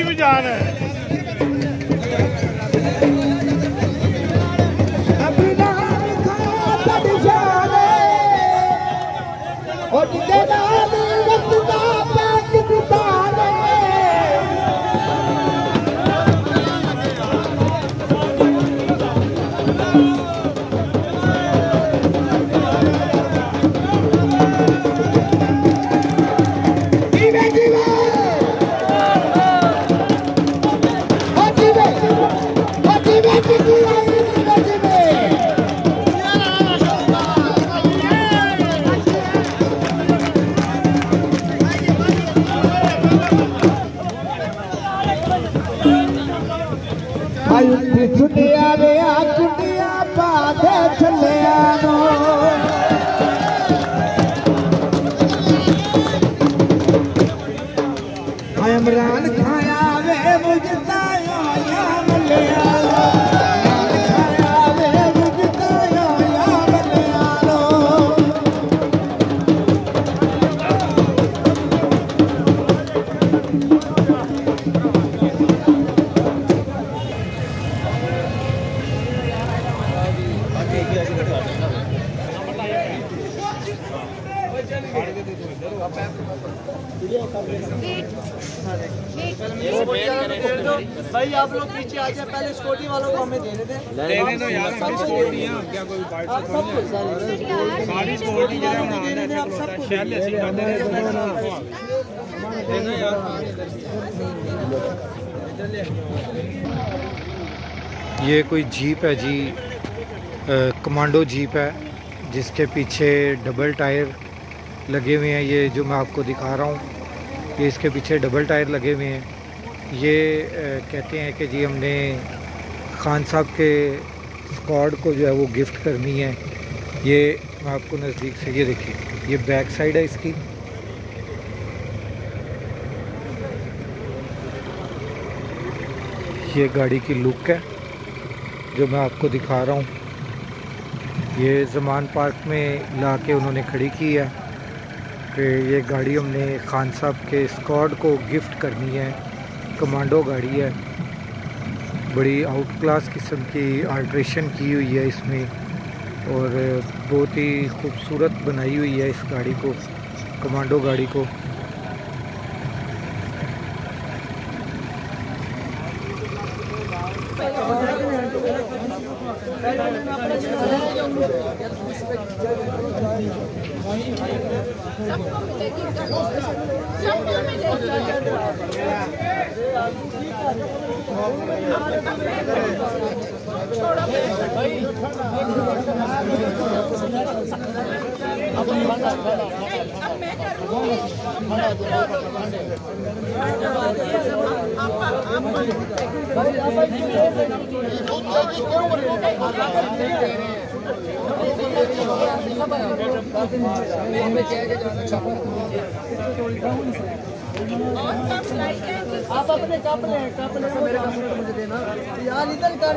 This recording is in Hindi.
भी जान है। छुटिया रे चुटिया पादे चलिया नो इमरान खाया वे मुझता या मलिया भाई आप लोग पीछे आ जाए, पहले स्कूटी वालों को हमें देने दें। लेने दो यार, हम स्कूटी हैं, क्या कोई बाइक से सारी स्कूटी जो है ना आप सब शहर ले सिखाते हैं देना यार। ये कोई जीप है जी, कमांडो जीप है जिसके पीछे डबल टायर लगे हुए हैं। ये जो मैं आपको दिखा रहा हूँ, ये इसके पीछे डबल टायर लगे हुए हैं। ये कहते हैं कि जी हमने खान साहब के स्क्वाड को जो है वो गिफ्ट करनी है। ये मैं आपको नज़दीक से ये देखिए, ये बैक साइड है इसकी। ये गाड़ी की लुक है जो मैं आपको दिखा रहा हूँ। ये ज़मान पार्क में ला के उन्होंने खड़ी की है कि ये गाड़ी हमने खान साहब के स्क्वाड को गिफ्ट करनी है। कमांडो गाड़ी है, बड़ी आउट क्लास किस्म की अल्ट्रेशन की हुई है इसमें और बहुत ही खूबसूरत बनाई हुई है इस गाड़ी को, कमांडो गाड़ी को। आप अपने कपड़े से मेरे कपड़े मुझे देना यार, इधर कर